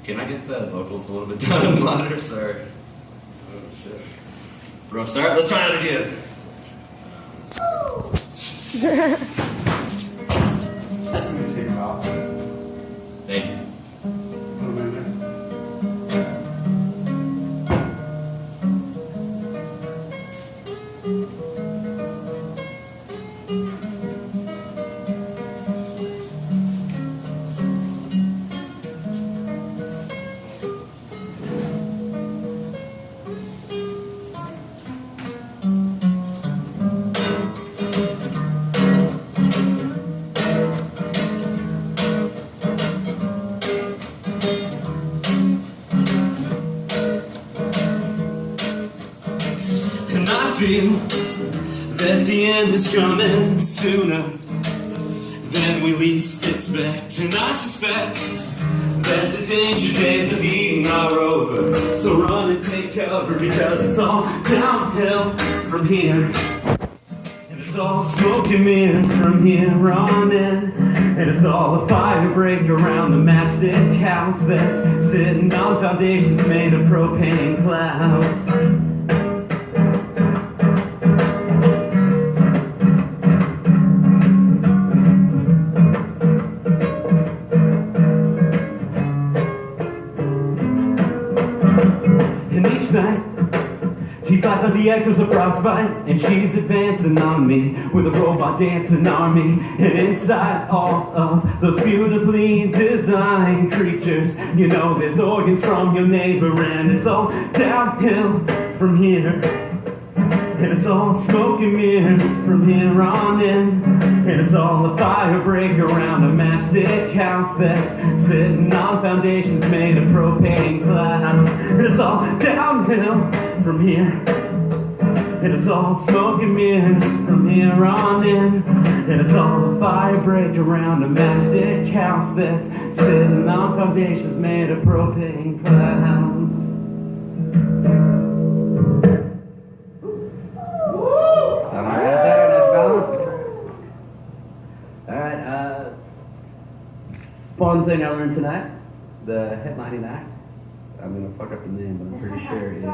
Can I get the vocals a little bit down in the monitor? Sorry. Oh, shit. Rough start. Let's try that again. Thank you. And I feel that the end is coming sooner than we least expect. And I suspect that the danger days of Eden are over. So run and take cover, because it's all downhill from here. And it's all smoke and mirrors from here on in. And it's all a fire break around the matchstick house that's sitting on foundations made of propane clouds. Teeth like of the echoes of frostbite, and she's advancing on me with a robot dancing army. And inside all of those beautifully designed creatures, you know there's organs from your neighbor, and it's all downhill from here. And it's all smoke and mirrors from here on in. And it's all a fire break around a matchstick house that's sitting on foundations made of propane clouds. And it's all downhill from here. And it's all smoke and mirrors from here on in. And it's all a fire break around a matchstick house that's sitting on foundations made of propane clouds. Sound all right out there? Nice balance? Alright, fun thing I learned tonight. The headlining act. I'm gonna fuck up the name, but I'm pretty sure it is.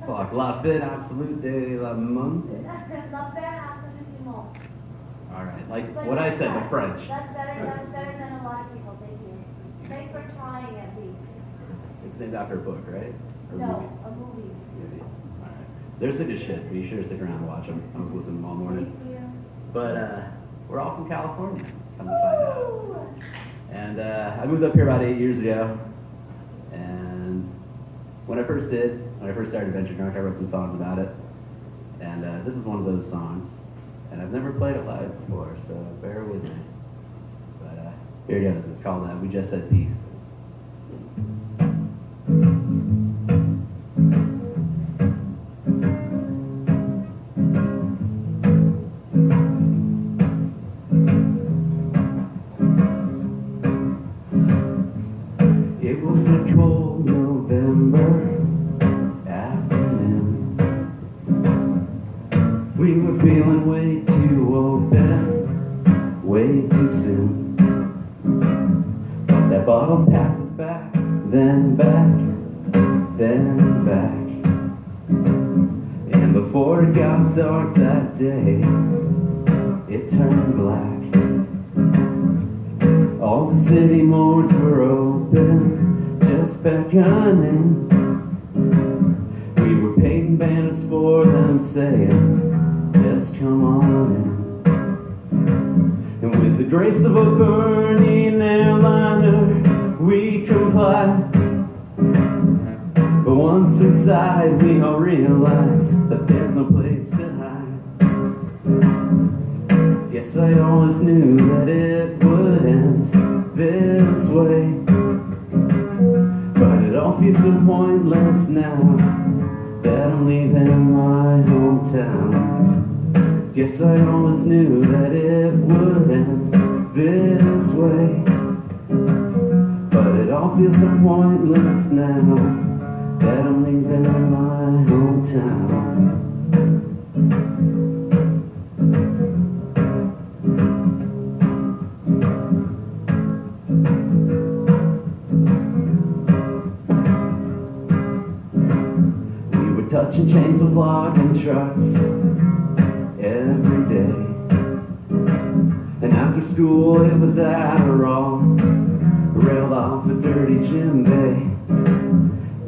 Fuck, La Fin Absolute de la Monde. La Fin Absolute du Monde. Alright, like what I said, but French. That's better than a lot of people, thank you. Thanks for trying at least. It's named after a book, right? Or no, a movie. Alright. They're sick as shit, but you should stick around and watch them. I was listening to them all morning. Thank you. But we're all from California, come to find out. And I moved up here about 8 years ago. And when I first started Adventure Drunk, I wrote some songs about it. And this is one of those songs. And I've never played it live before, so bear with me. But here it goes. It's called We Just Said Peace. It was a cold November afternoon. We were feeling way too open, way too soon. But that bottle passes back, then back, then back. And before it got dark that day, it turned black. All the city morgues were open, just beckoning. We were painting banners for them saying, just come on in. And with the grace of a burning airliner, we complied. But once inside, we all realized that there's no place to hide. Guess I always knew that it would end this way. But it all feels so pointless now that I'm leaving my hometown. Guess I always knew that it would end this way. But it all feels so pointless now that I'm leaving my hometown. touching chains of logging trucks every day. And after school it was Adderall, railed off a dirty gym bay.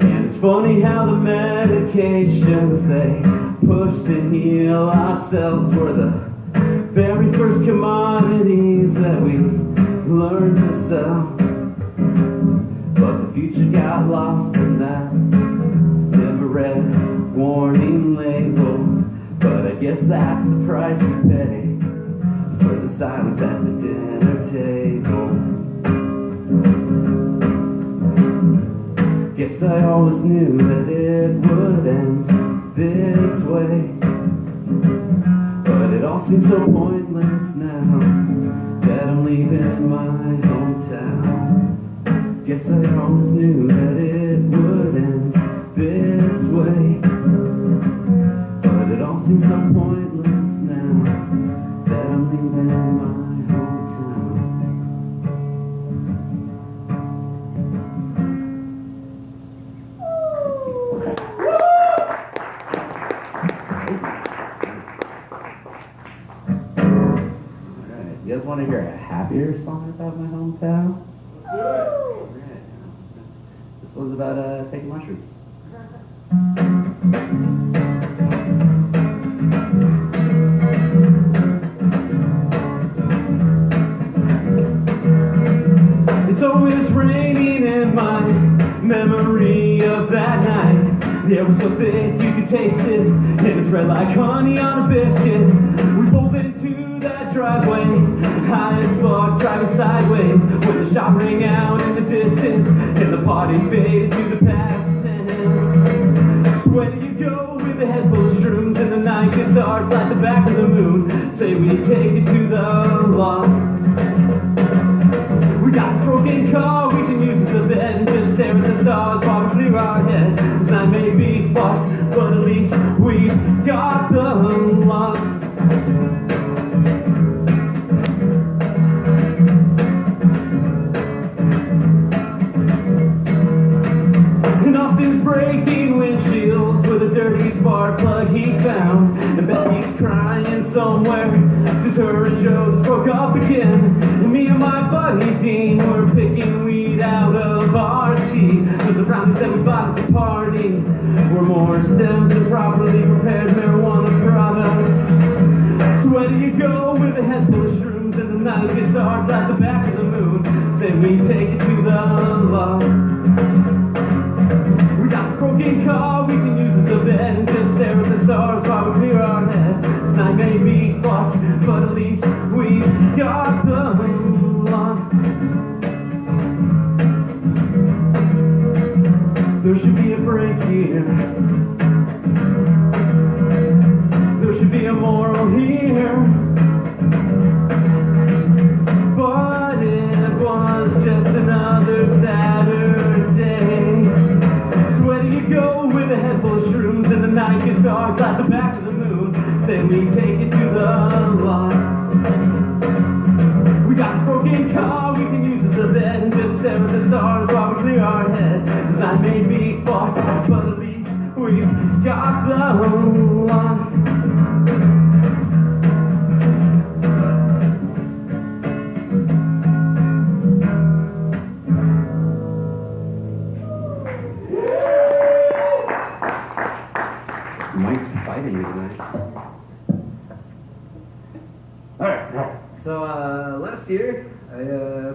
And it's funny how the medications they push to heal ourselves were the very first commodities that we learned to sell. But the future got lost in that never-read warning label. But I guess that's the price you pay for the silence at the dinner table. Guess I always knew that it would end this way. But it all seems so pointless now that I'm leaving my hometown. Guess I always knew that it would end this way. But it all seems so pointless now that I'm leaving my hometown. Alright, you guys want to hear a happier song about my hometown? Alright. This one's about taking mushrooms. It's always raining in my memory of that night. The air was so thick you could taste it, and it spread like honey on a biscuit. We pulled into that driveway, high as fuck, driving sideways, when the shop rang out in the distance, and the party faded to the past tense. So where do you go with a head full of shrooms, and the night gets dark like the back of the moon? Say we take you to the lot. We got this broken car, we can use as a bed and just stare at the stars while we clear our head. This night may be fucked, but at least we got the lot. And Austin's breaking windshields with a dirty spark plug he found. And Becky's crying somewhere, cause her and Joe just broke up again. And me and my buddy Dean were picking weed out of our tea. Cause the brownies that we bought at the party were more stems than properly prepared marijuana products. So where do you go with a head full of shrooms, and the night gets dark like the back of the moon? Say we take it to the lot. We got this broken car, we can use as a bed and just stare at the stars while we clear our head. This night may be fucked, but at least we got the lot. There should be a break here. There should be a moral here. But it was just another Saturday. So where do you go with a head full of shrooms, and the night gets dark like the back of the moon? Say we take it to the lot. We got this broken car, we can use as a bed and just stare at the stars while we clear our head. This night may be fucked, but at least we've got the lot. Mike's fighting me tonight. Alright, so last year I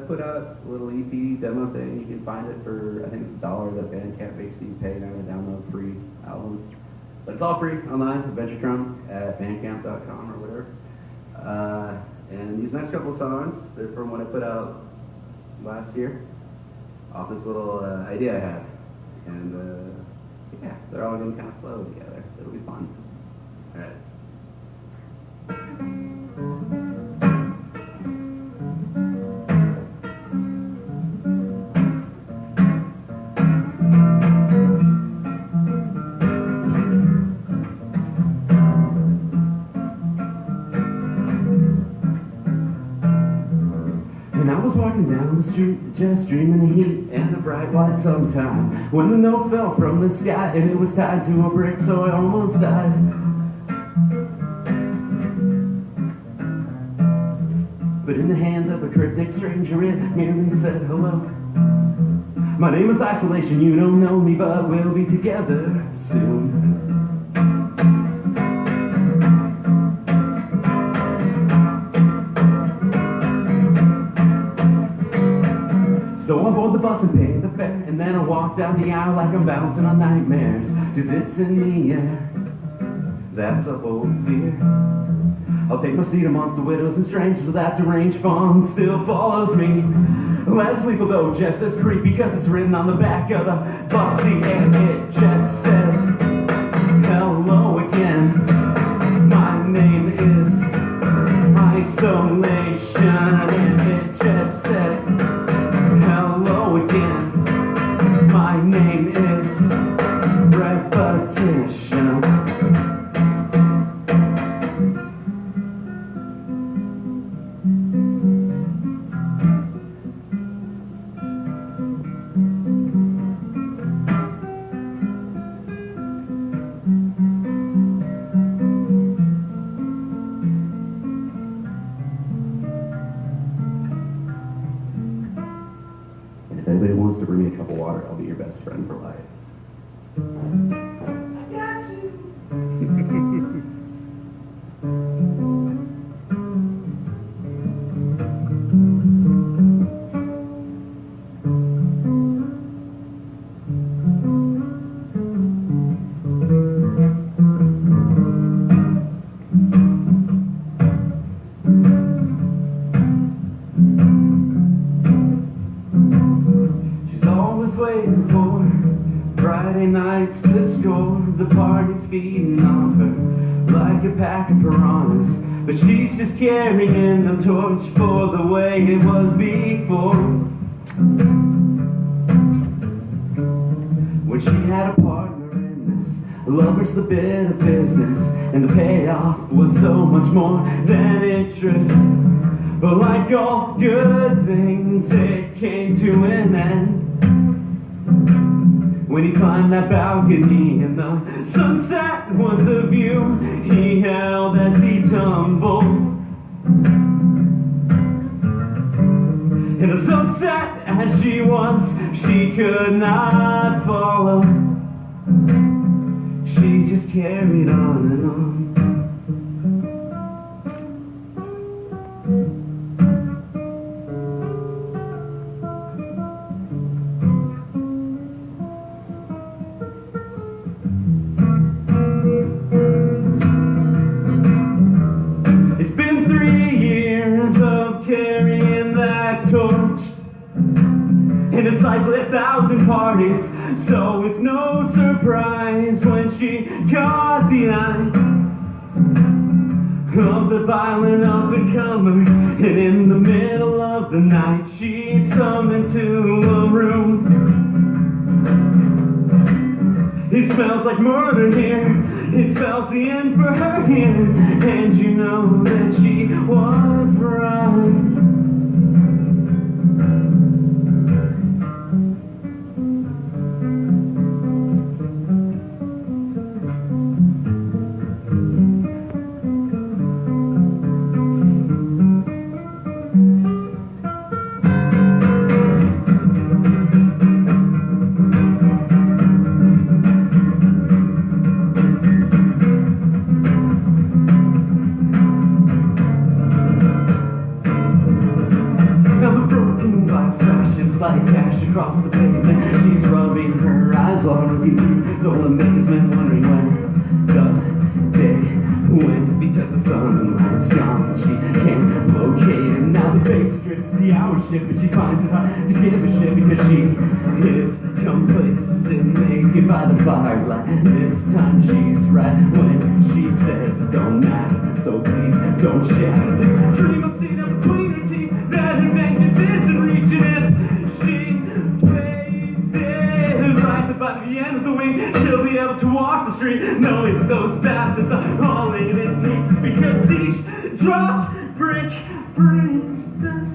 put out a little EP demo thing. You can find it for, I think it's $1 that Bandcamp makes you pay now to download free albums. But it's all free online, Adventure Drum at bandcamp.com or whatever. And these next couple songs, they're from what I put out last year, off this little idea I had. And yeah, they're all going to kind of flow together. It'll be fun. All right. And I was walking down the street, just dreaming of heat and a bright white summertime, when the note fell from the sky and it was tied to a brick, so I almost died. But in the hand of a cryptic stranger, it merely said hello. My name is Isolation, you don't know me, but we'll be together soon. So I board the bus and paid the fare, and then I walk down the aisle like I'm bouncing on nightmares, 'cause it's in the air. That's a bold fear. I'll take my seat amongst the widows and strangers, but that deranged fawn still follows me. Less lethal though, just as creepy, because it's written on the back of the bus seat, and it just says, hello again. My name is Isolation, and it just says, hello again. My name is Repetition. If anybody wants to bring me a cup of water, I'll be your best friend for life. I got you. Waiting for Friday nights to score. The party's feeding off her like a pack of piranhas, but she's just carrying a torch for the way it was before. When she had a partner in this, lover's the bit of business, and the payoff was so much more than interest. But like all good things, it came to an end when he climbed that balcony, and the sunset was the view he held as he tumbled. And a sunset as she was, she could not follow. She just carried on and on. Carrying that torch, and it's like 1,000 parties, so it's no surprise when she caught the eye of the violent up-and-comer, and in the middle of the night she's summoned to a room. It smells like murder here, it spells the end for her here, and you know that she was right. Like cash across the pavement, she's rubbing her eyes on you, dull amazement, wondering when the day went, because the sunlight's gone and she can't locate it. Now the face is drift, it's the hour shift, but she finds it hard to give a shit, because she is complacent, naked by the firelight. This time she's right when she says it don't matter, so please don't shatter this dream of seeing up between her teeth, that her vengeance isn't reaching it. She plays it right by the end of the week. She'll be able to walk the street knowing that those bastards are all laid in pieces, because each dropped brick brings death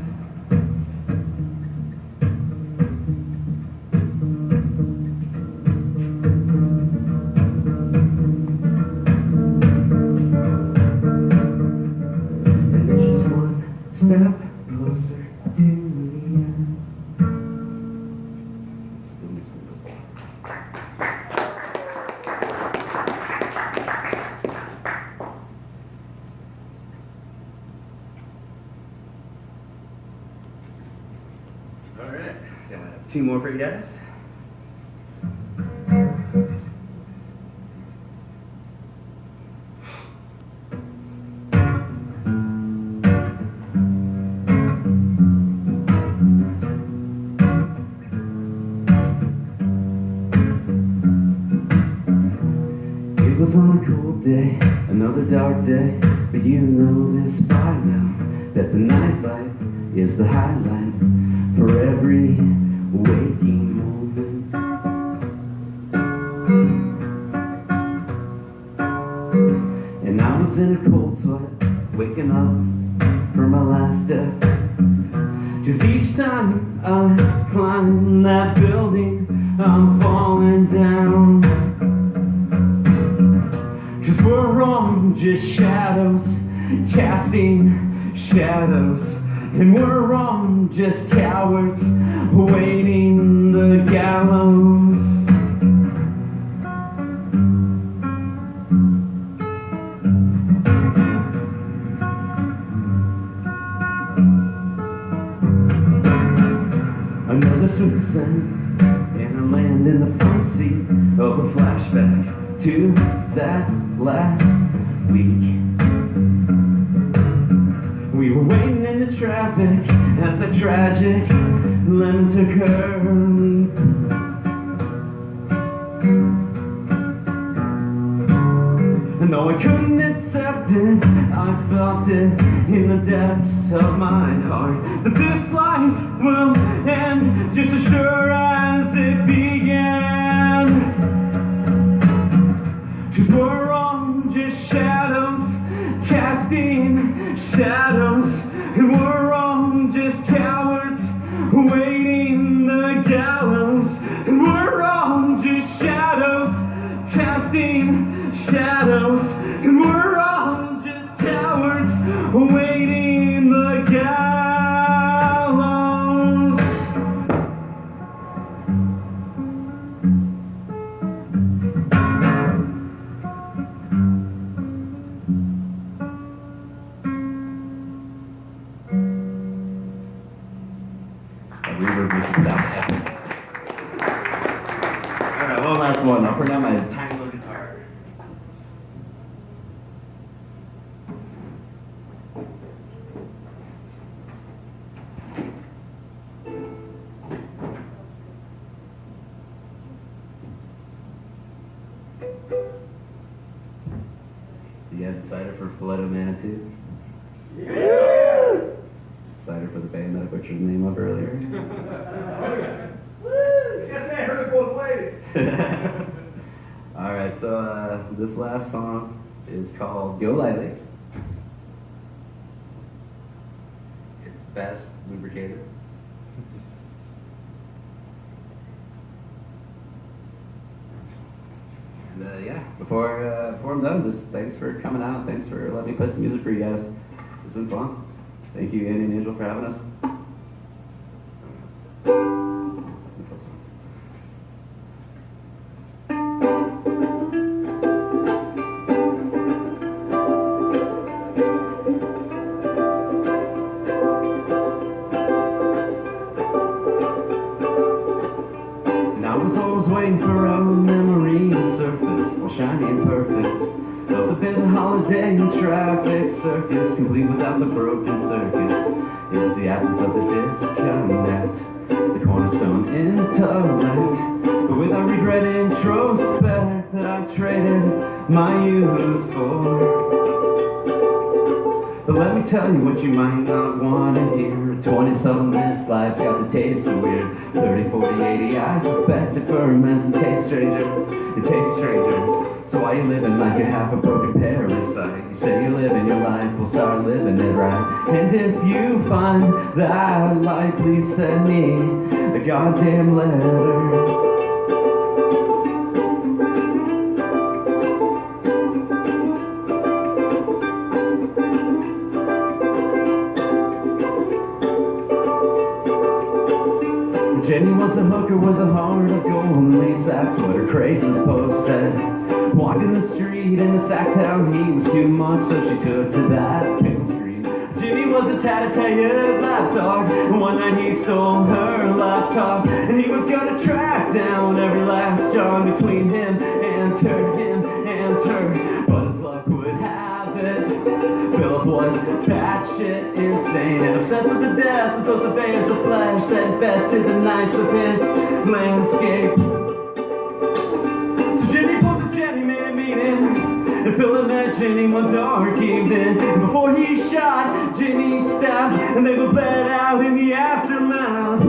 step closer to the end. Still missing this one. All right, got 2 more for you guys. It was on a cold day, another dark day, but you know this by now, that the nightlight is the highlight for every waking moment. And I was in a cold sweat, waking up for my last step. Just each time I climb that building, I'm falling down. 'Cause we're wrong, just shadows, casting shadows. And we're wrong, just cowards, waiting the gallows. Another sweet descent, and I land in the front seat of a flashback to that last week. We were waiting in the traffic as that tragic lemon took her leap. And though I couldn't accept it, I felt it in the depths of my heart, that this life will end just as sure as it began. 'Cause we're wrong, just shadows, casting shadows. And we're wrong, just cowards, waiting the gallows. And we're wrong, just shadows, casting shadows. And we're wrong, just cowards, waiting the gallows. Reverb makes it sound epic. Alright, one last one. I'll bring out my tiny little guitar. You guys excited for Filetto Manitou? Yeah! Excited for the band that I butchered the name of earlier? Woo! Yes, I heard it both ways. Alright, so this last song is called Go Lightly. It's best lubricated. And yeah, before I'm done, just thanks for coming out. Thanks for letting me play some music for you guys. It's been fun. Thank you, Andy and Angel, for having us. And I was always waiting for a memory to surface, all shiny and perfect. Of the bit of holiday and traffic circus, complete without the broken circuits. It was the absence of the disconnect, the cornerstone intellect. But without regret, introspect, that I traded my youth for. But let me tell you what you might not want to hear. 20-something this life's got the taste of weird. 30, 40, 80, I suspect it ferments and tastes stranger. It tastes stranger. So why you living like you're half a broken parasite? You say you're living your life, well start living it right. And if you find that light, please send me a goddamn letter. Jenny was a hooker with a heart of gold, at least that's what her Craigslist post said. Walking the street in the sack town, he was too much, so she took to that pixel screen. Jimmy was a tattletale lapdog, and one night he stole her laptop, and he was gonna track down every last John between him and her, but his luck would have it, Philip was batshit insane and obsessed with the death of those bears of flesh that infested the nights of his landscape. So Jimmy poses Jenny made a meeting, and Philip met Jenny one dark evening. And before he shot, Jimmy stabbed, and they both bled out in the aftermath.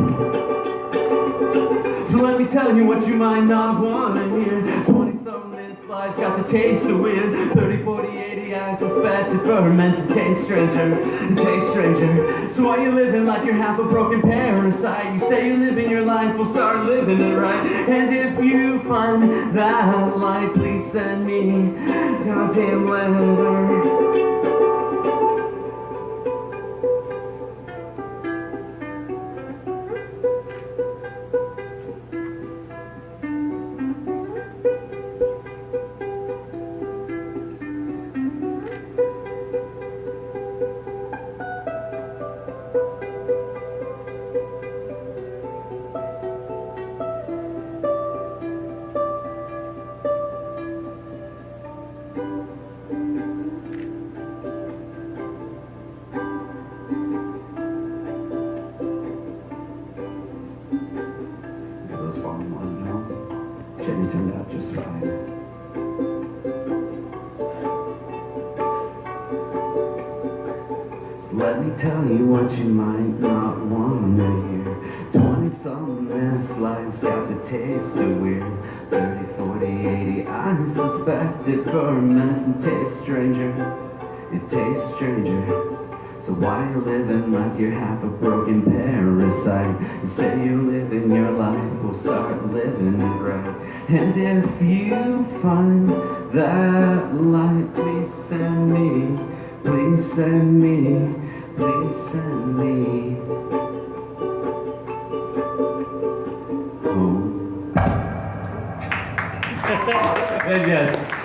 So let me tell you what you might not want to hear. 20-something this life's got the taste of weird. 30, 40, 80, I suspect it ferments. It tastes stranger, it tastes stranger. So why you living like you're half a broken parasite? You say you're living your life, well start living it right. And if you find that light, please send me a goddamn letter. Jenny turned out just fine. So let me tell you what you might not want to hear. 20-something this life's got the taste of weird. 30, 40, 80, I suspect it ferments and tastes stranger. It tastes stranger. So why you living like you're half a broken parasite? You say you're living your life, well start living it right. And if you find that light, please send me, please send me, please send me home. Yes.